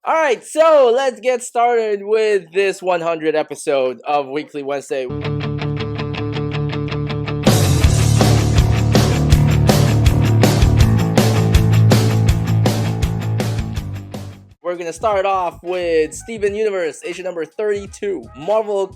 Alright, so let's get started with this 100 episode of Weekly Wednesday. We're gonna start off with Steven Universe, issue number 32. Marvel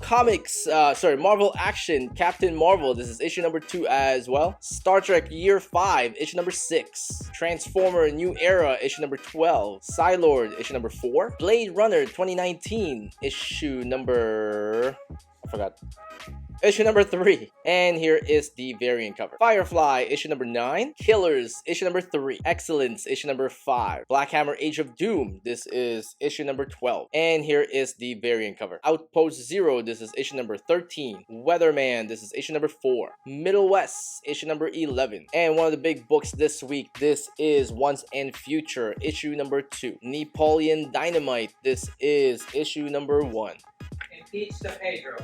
Action, Captain Marvel. This is issue number 2 as well. Star Trek Year 5, issue number 6. Transformer New Era, issue number 12. Psylord, issue number 4. Blade Runner 2019, issue number... Issue number 3. And here is the variant cover. Firefly, issue number 9. Killers, issue number 3. Excellence, issue number 5. Black Hammer, Age of Doom. This is issue number 12. And here is the variant cover. Outpost Zero, this is issue number 13. Weatherman, this is issue number 4. Middle West, issue number 11. And one of the big books this week, this is Once and Future, issue number 2. Napoleon Dynamite, this is issue number 1. Impeach the Pedro.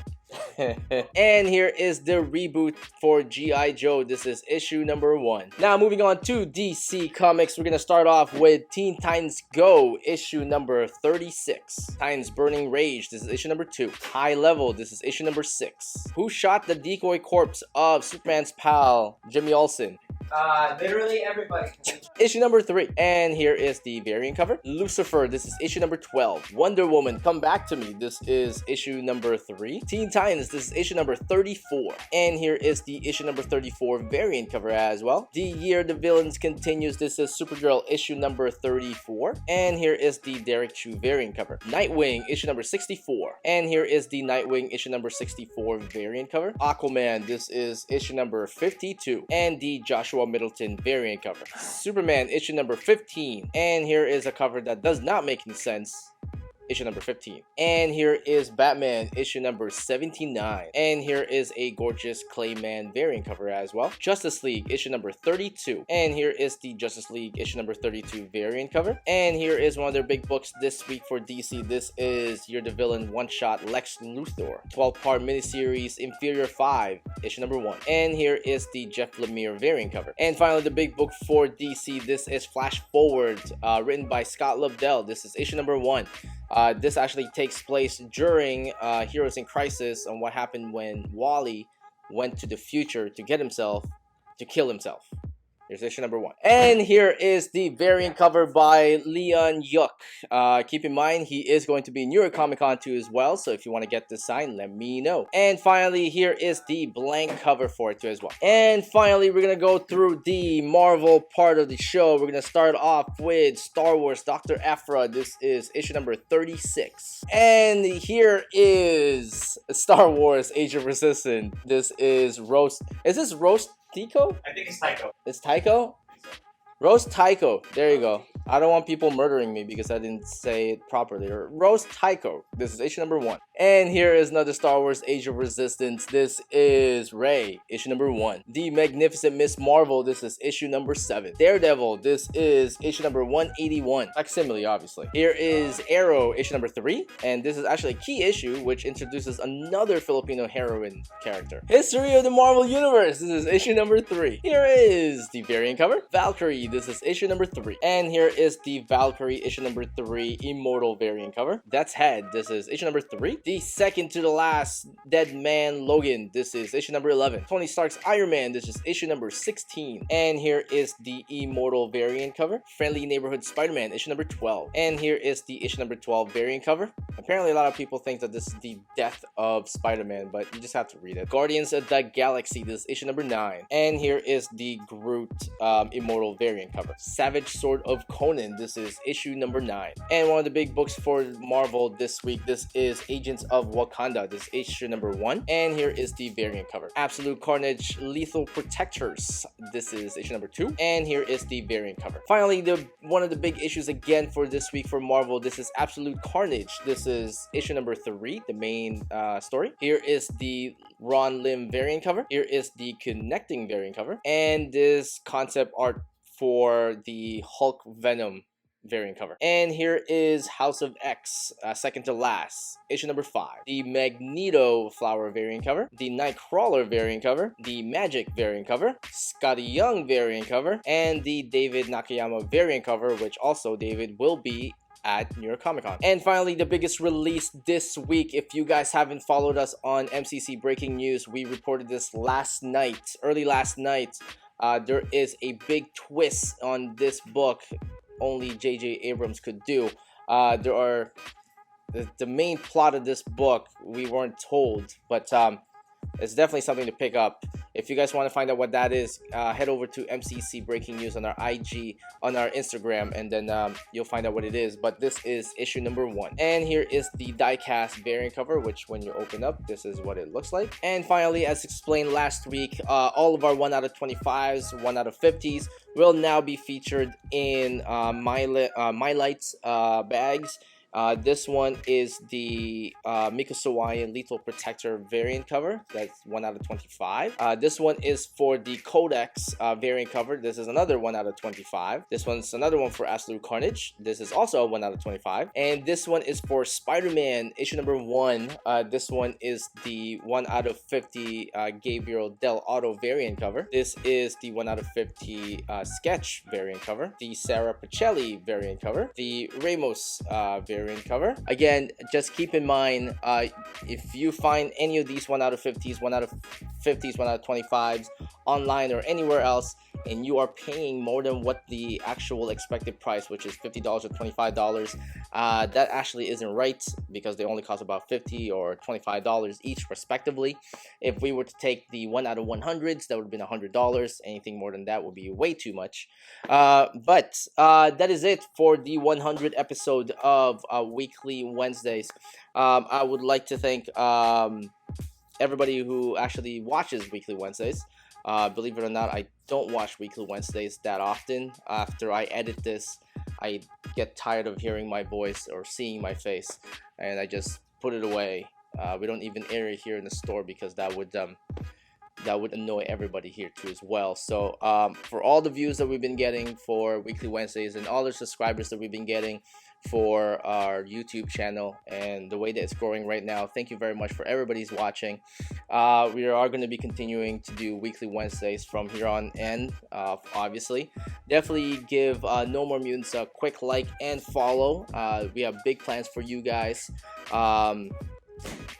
And here is the reboot for G.I. Joe. This is issue number 1. Now moving on to DC Comics, we're gonna start off with Teen Titans Go, issue number 36. Titans Burning Rage, this is issue number 2. High Level, this is issue number 6. Who shot the decoy corpse of Superman's pal, Jimmy Olsen? Literally everybody. Issue number 3. And here is the variant cover. Lucifer, this is issue number 12. Wonder Woman, Come Back to Me, this is issue number 3. Teen Titans, this is issue number 34. And here is the issue number 34 variant cover as well. The Year the Villains Continues, this is Supergirl issue number 34. And here is the Derek Chu variant cover. Nightwing, issue number 64. And here is the Nightwing issue number 64 variant cover. Aquaman, this is issue number 52. And the Joshua Middleton variant cover. Superman issue number 15, and here is a cover that does not make any sense. Issue number 15. And here is Batman issue number 79. And here is a gorgeous Clayman variant cover as well. Justice League issue number 32. And here is the Justice League issue number 32 variant cover. And here is one of their big books this week for DC. This is You're the Villain one-shot Lex Luthor. 12-part miniseries Inferior 5 issue number 1. And here is the Jeff Lemire variant cover. And finally, the big book for DC. This is Flash Forward, written by Scott Lobdell. This is issue number 1. This actually takes place during Heroes in Crisis on what happened when Wally went to the future to get himself to kill himself. Here's issue number 1. And here is the variant cover by Leon Yuk. Keep in mind, he is going to be in New York Comic Con 2 as well, so if you want to get this signed, let me know. And finally, here is the blank cover for it too as well. And finally, we're going to go through the Marvel part of the show. We're going to start off with Star Wars Dr. Aphra. This is issue number 36. And here is Star Wars Age of Resistance. This is Roast. Is this Roast Tico? I think it's Tycho. It's Tycho? Roast Tycho. There you go. I don't want people murdering me because I didn't say it properly. Roast Tycho. This is issue number 1. And here is another Star Wars Age of Resistance. This is Rey, issue number 1. The Magnificent Miss Marvel. This is issue number 7. Daredevil. This is issue number 181. Facsimile, obviously. Here is Arrow, issue number 3. And this is actually a key issue which introduces another Filipino heroine character. History of the Marvel Universe. This is issue number 3. Here is the variant cover. Valkyrie. This is issue number 3. And here is the Valkyrie issue number 3 Immortal variant cover. That's Head. This is issue number 3. The second to the last Dead Man Logan. This is issue number 11. Tony Stark's Iron Man. This is issue number 16. And here is the Immortal variant cover. Friendly Neighborhood Spider-Man issue number 12. And here is the issue number 12 variant cover. Apparently a lot of people think that this is the death of Spider-Man, but you just have to read it. Guardians of the Galaxy. This is issue number 9. And here is the Groot Immortal variant cover. Savage Sword of Conan. This is issue number 9. And one of the big books for Marvel this week, this is Agents of Wakanda. This is issue number 1. And here is the variant cover. Absolute Carnage Lethal Protectors. This is issue number 2. And here is the variant cover. Finally, one of the big issues again for this week for Marvel, this is Absolute Carnage. This is issue number 3, the main story. Here is the Ron Lim variant cover. Here is the Connecting variant cover. And this concept art for the Hulk Venom variant cover. And here is House of X, second to last, issue number 5. The Magneto Flower variant cover, the Nightcrawler variant cover, the Magic variant cover, Scotty Young variant cover, and the David Nakayama variant cover, which also David will be at New York Comic Con. And finally, the biggest release this week. If you guys haven't followed us on MCC Breaking News, we reported this early last night. There is a big twist on this book only J.J. Abrams could do. The main plot of this book we weren't told, but it's definitely something to pick up. If you guys want to find out what that is, head over to MCC Breaking News on our IG, on our Instagram, and then you'll find out what it is. But this is issue number 1. And here is the diecast variant cover, which when you open up, this is what it looks like. And finally, as explained last week, all of our 1 out of 25s, 1 out of 50s will now be featured in My Light's bags. This one is the Miko Sawaiyan Lethal Protector variant cover. That's 1 out of 25. This one is for the Codex variant cover. This is another 1 out of 25. This one's another one for Absolute Carnage. This is also a 1 out of 25. And this one is for Spider-Man issue number 1. This one is the 1 out of 50 Gabriel Del Auto variant cover. This is the 1 out of 50 Sketch variant cover. The Sarah Pacelli variant cover. The Ramos variant cover. Again, just keep in mind, if you find any of these 1 out of 50s, 1 out of 50s, 1 out of 25s online or anywhere else, and you are paying more than what the actual expected price, which is $50 or $25, that actually isn't right, because they only cost about $50 or $25 each respectively. If we were to take the 1 out of 100s, that would have been $100. Anything more than that would be way too much. But that is it for the 100th episode of Weekly Wednesdays. I would like to thank everybody who actually watches Weekly Wednesdays. Believe it or not, I don't watch Weekly Wednesdays that often. After I edit this, I get tired of hearing my voice or seeing my face, and I just put it away. We don't even air it here in the store because that would annoy everybody here too as well. So for all the views that we've been getting for Weekly Wednesdays and all the subscribers that we've been getting for our YouTube channel and the way that it's growing right now, thank you very much for everybody's watching. We are going to be continuing to do Weekly Wednesdays from here on in, obviously. Definitely give No More Mutants a quick like and follow. We have big plans for you guys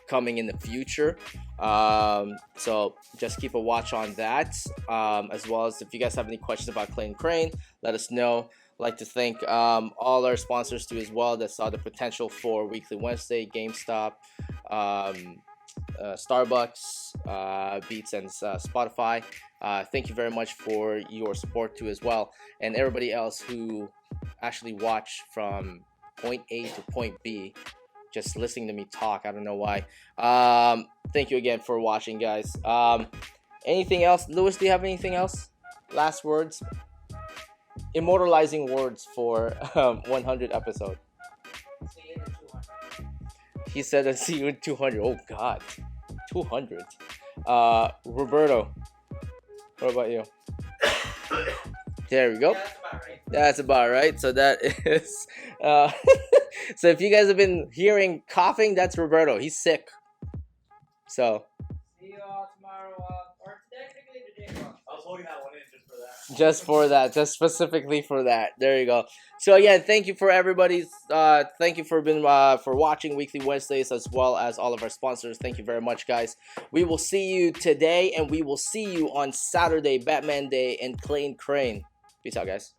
coming in the future, so just keep a watch on that, as well as if you guys have any questions about Clay and Crane, let us know. I'd like to thank all our sponsors too as well that saw the potential for Weekly Wednesday: GameStop, Starbucks, Beats, and Spotify. Thank you very much for your support too as well, and everybody else who actually watch from point A to point B, just listening to me talk. I don't know why. Thank you again for watching, guys. Anything else? Lewis, do you have anything else? Last words? Immortalizing words for 100 episode. See you in 200. He said, I'll see you in 200. Oh, God. 200. Roberto, what about you? There we go. Yeah, that's about right. That's about right. So that is so if you guys have been hearing coughing, that's Roberto. He's sick. So See you all tomorrow, or technically the day off. I was holding that one in just for that. just for that, just specifically for that. There you go. So again, thank you for everybody's thank you for watching Weekly Wednesdays, as well as all of our sponsors. Thank you very much, guys. We will see you today, and we will see you on Saturday, Batman Day, and Clay and Crane. Peace out, guys.